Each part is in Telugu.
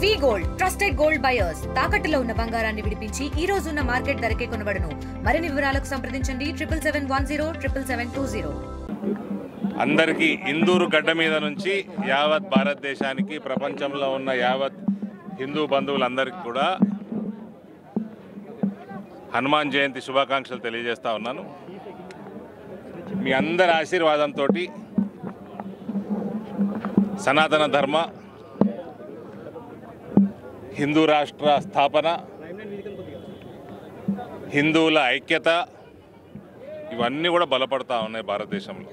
వి గోల్డ్ ట్రస్టెడ్ గోల్డ్ బయర్స్ తాకట్టులో ఉన్న బంగారాన్ని విడిపించి ఈ రోజు ఉన్న మార్కెట్ ధరకే కొనబడును. మరిన్ని వివరాలకు సంప్రదించండి 77107720. అందరికీ ఇందూరు గడ్డ మీద నుంచి యావత్ భారతదేశానికి ప్రపంచంలో ఉన్న యావత్ హిందూ బంధువులందరికీ కూడా హనుమాన్ జయంతి శుభాకాంక్షలు తెలియజేస్తా ఉన్నాను. మీ అందరి ఆశీర్వాదంతో సనాతన ధర్మ హిందూ రాష్ట్ర స్థాపన, హిందువుల ఐక్యత ఇవన్నీ కూడా బలపడతా ఉన్నాయి భారతదేశంలో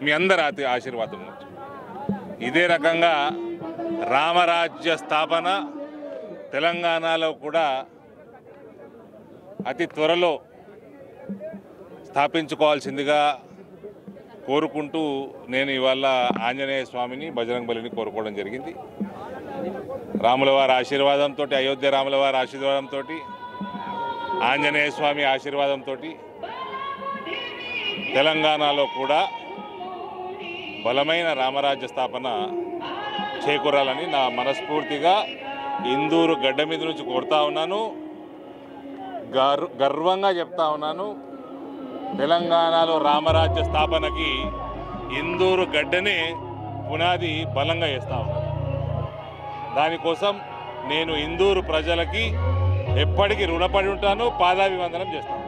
మీ అందరి ఆశీర్వాదం. ఇదే రకంగా రామరాజ్య స్థాపన తెలంగాణలో కూడా అతి త్వరలో స్థాపించుకోవాల్సిందిగా కోరుకుంటూ నేను ఇవాళ ఆంజనేయ స్వామిని, బజరంగ బలిని కోరుకోవడం జరిగింది. రాములవారి ఆశీర్వాదంతో, అయోధ్య రాములవారి ఆశీర్వాదంతో, ఆంజనేయ స్వామి ఆశీర్వాదంతో తెలంగాణలో కూడా బలమైన రామరాజ్య స్థాపన చేకూరాలని నా మనస్ఫూర్తిగా ఇందూరు గడ్డ మీద నుంచి కోరుతా ఉన్నాను. గర్వంగా చెప్తా ఉన్నాను, తెలంగాణలో రామరాజ్య స్థాపనకి ఇందూరు గడ్డనే పునాది బలంగా వేస్తా ఉన్నాను. దానికోసం నేను ఇందూరు ప్రజలకి ఎప్పటికీ రుణపడి ఉంటాను, పాదాభివందనం చేస్తాను.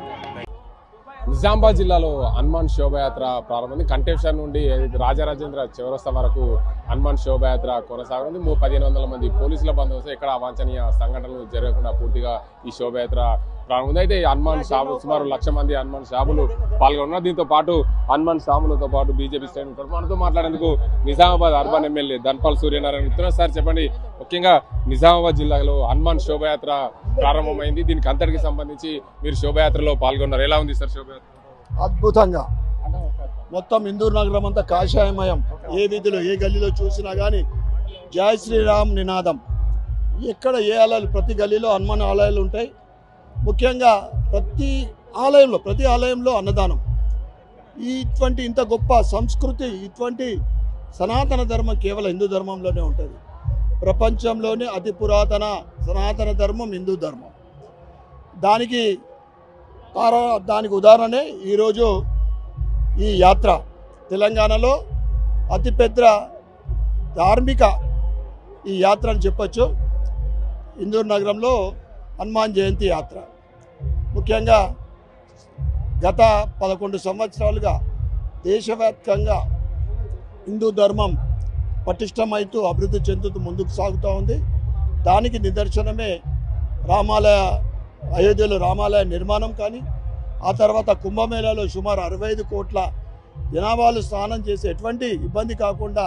నిజామాబాద్ జిల్లాలో హనుమాన్ శోభయాత్ర ప్రారంభమైంది. కంటేశ్వర్ నుండి రాజరాజేంద్ర చౌరస్తా వరకు హనుమాన్ శోభయాత్ర కొనసాగుతుంది. 1500 మంది పోలీసుల బందోబస్తు, ఎక్కడ అవాంఛనీయ సంఘటనలు జరగకుండా పూర్తిగా ఈ శోభయాత్ర ప్రారంభమైంది. అయితే హనుమాన్ షాబు సుమారు 1,00,000 మంది హనుమాన్ షాబులు పాల్గొన్నారు. దీంతో పాటు హనుమాన్ షాబులతో పాటు బీజేపీ శ్రేణులు మనతో మాట్లాడేందుకు నిజామాబాద్ అర్బన్ ఎమ్మెల్యే ధన్పాల్ సూర్యనారాయణ ఇస్తున్నారు. సార్ చెప్పండి, ముఖ్యంగా నిజామాబాద్ జిల్లాలో హనుమాన్ శోభయాత్ర ప్రారంభమైంది. దీనికి అంతటికి సంబంధించి మీరు శోభయాత్రలో పాల్గొన్నారు. ఎలా ఉంది సార్ శోభయాత్ర? అద్భుతంగా మొత్తం ఇందూరు నగరం అంతా కాషాయమయం. ఏ వీధిలో ఏ గల్లీలో చూసినా కానీ జై శ్రీరామ్ నినాదం. ఎక్కడ ఏ ఆలయాలు, ప్రతి గల్లీలో హనుమాన్ ఆలయాలు ఉంటాయి. ముఖ్యంగా ప్రతి ఆలయంలో అన్నదానం. ఇటువంటి ఇంత గొప్ప సంస్కృతి, ఇటువంటి సనాతన ధర్మం కేవలం హిందూ ధర్మంలోనే ఉంటుంది. ప్రపంచంలోనే అతి పురాతన సనాతన ధర్మం హిందూ ధర్మం. దానికి ఉదాహరణే ఈరోజు ఈ యాత్ర. తెలంగాణలో అతిపెద్ద ధార్మిక ఈ యాత్ర అని చెప్పచ్చు. ఇందూరు నగరంలో హనుమాన్ జయంతి యాత్ర ముఖ్యంగా గత 11 సంవత్సరాలుగా దేశవ్యాప్తంగా హిందూ ధర్మం పటిష్టమైతూ అభివృద్ధి చెందుతూ ముందుకు సాగుతూ ఉంది. దానికి నిదర్శనమే అయోధ్యలో రామాలయ నిర్మాణం కానీ, ఆ తర్వాత కుంభమేళాలో సుమారు 65 కోట్ల జనాభాలు స్నానం చేసి ఎటువంటి ఇబ్బంది కాకుండా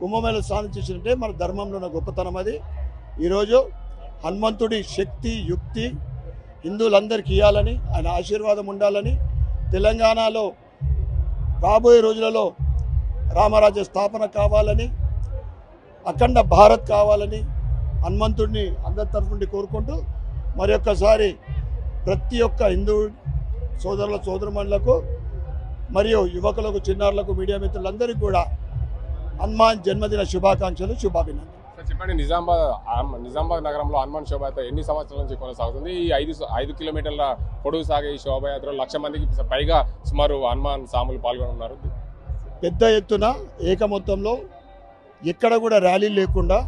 కుంభమేళ స్నానం చేసినట్టే మన ధర్మంలో ఉన్న గొప్పతనం అది. ఈరోజు హనుమంతుడి శక్తి, యుక్తి హిందువులందరికీ ఇవ్వాలని, ఆయన ఆశీర్వాదం ఉండాలని, తెలంగాణలో రాబోయే రోజులలో రామరాజ్య స్థాపన కావాలని, అఖండ భారత్ కావాలని హనుమంతుడిని అందరి తరఫు నుండి కోరుకుంటూ మరొక్కసారి ప్రతి ఒక్క హిందూ సోదరుమణులకు మరియు యువకులకు, చిన్నారులకు, మీడియా మిత్రులందరికీ కూడా హనుమాన్ జన్మదిన శుభాకాంక్షలు, శుభాభినందనలు. చెప్పండి, నిజామాబాద్ నగరంలో హనుమాన్ శోభయాత్ర ఎన్ని సంవత్సరాల నుంచి కొనసాగుతుంది? ఈ 5 కిలోమీటర్ల పొడవు సాగే ఈ శోభయాత్రలో 1,00,000 మందికి పైగా సుమారు హనుమాన్ సాములు పాల్గొన్నారు. పెద్ద ఎత్తున ఏకమొత్తంలో ఎక్కడ కూడా ర్యాలీ లేకుండా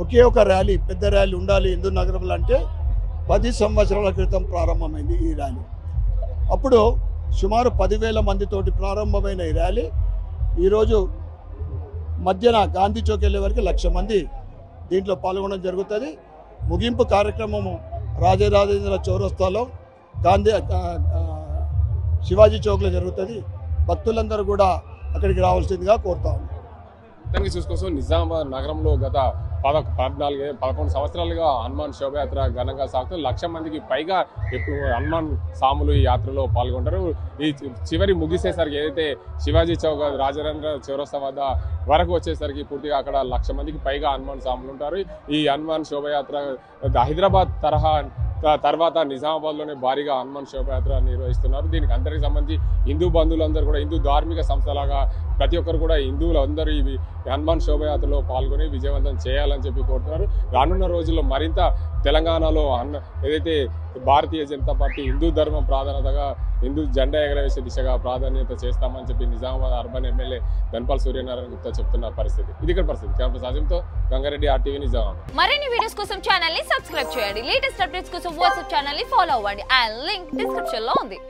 ఒకే ఒక ర్యాలీ, పెద్ద ర్యాలీ ఉండాలి హిందూ నగరంలో అంటే 10 సంవత్సరాల క్రితం ప్రారంభమైంది ఈ ర్యాలీ. అప్పుడు సుమారు 10,000 మందితోటి ప్రారంభమైన ఈ ర్యాలీ ఈరోజు మధ్యన గాంధీ చౌక్ వెళ్ళే వరకు 1,00,000 మంది దీంట్లో పాల్గొనడం జరుగుతుంది. ముగింపు కార్యక్రమము రాజరాజేంద్ర చౌరస్తాలో శివాజీ చౌక్లో జరుగుతుంది. భక్తులందరూ కూడా అక్కడికి రావాల్సిందిగా కోరుతా ఉన్నాం. దానికి చూసుకోసం నిజామాబాద్ నగరంలో గత 11 సంవత్సరాలుగా హనుమాన్ శోభయాత్ర ఘనంగా సాగుతుంది. 1,00,000 మందికి పైగా హనుమాన్ సాములు ఈ యాత్రలో పాల్గొంటారు. ఈ చివరి ముగిసేసరికి ఏదైతే శివాజీ చౌక్, రాజరేంద్ర చౌరస్తా వద్ద వరకు వచ్చేసరికి పూర్తిగా అక్కడ 1,00,000 మందికి పైగా హనుమాన్ సాములు ఉంటారు. ఈ హనుమాన్ శోభయాత్ర హైదరాబాద్ తరహా తర్వాత నిజామాబాద్లోనే భారీగా హనుమాన్ శోభయాత్ర నిర్వహిస్తున్నారు. దీనికి అందరికి సంబంధించి హిందూ బంధువులందరూ కూడా హిందూ ధార్మిక సంస్థలాగా ప్రతి ఒక్కరు కూడా హిందువులందరూ ఈ హనుమాన్ శోభయాత్రలో పాల్గొని విజయవంతం చేయాలని చెప్పి కోరుతున్నారు. రానున్న రోజుల్లో మరింత తెలంగాణలో ఏదైతే భారతీయ జనతా పార్టీ హిందూ ధర్మం ప్రాధాన్యతగా హిందూ జెండా ఎగరవేసే దిశగా ప్రాధాన్యత చేస్తామని చెప్పి నిజామాబాద్ అర్బన్ ఎమ్మెల్యే ధన్పాల్ సూర్యనారాయణ గుప్తా చెప్తున్న పరిస్థితి. ఇది ఇక్కడ పరిస్థితి. కెమెరా సాజింతో గంగారెడ్డి, RTV నిజామాబాద్. మరిన్ని వీడియోస్ కోసం ఛానల్ ని సబ్స్క్రైబ్ చేయండి. లేటెస్ట్ అప్డేట్స్ కోసం వాట్సాప్ ఛానల్ ని ఫాలో అవ్వండి. ఆ లింక్ డిస్క్రిప్షన్ లో ఉంది.